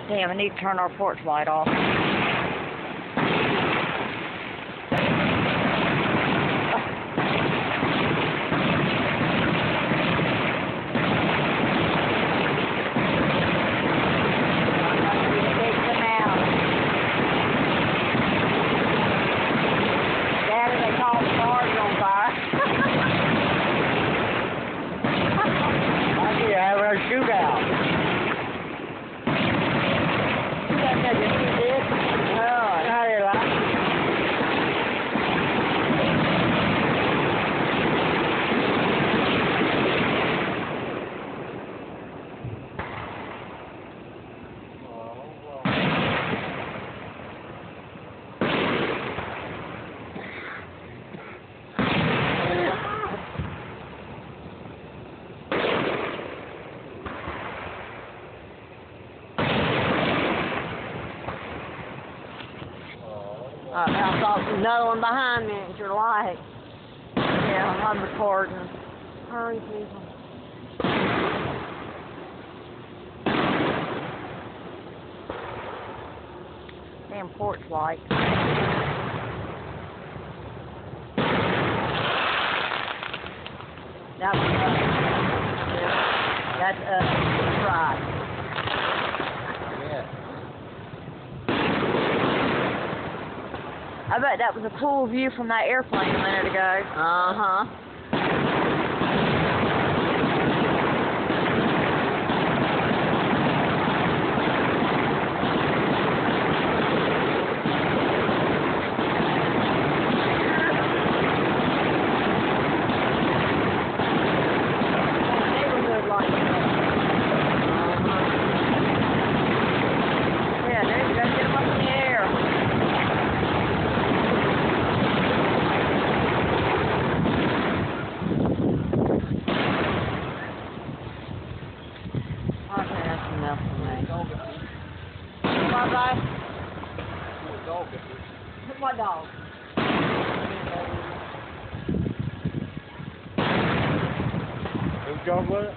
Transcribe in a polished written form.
Damn, I need to turn our porch light off. Shootout. I saw another one behind me at your light. Yeah, I'm recording. Hurry, people. Damn porch light. That's yeah. That's right. I bet that was a cool view from that airplane a minute ago. Uh-huh. Neighborhood light. Yeah, there you go. Get them up in the air. Okay, that's enough for me. Bye-bye. Who's my dog? Who's dog was it?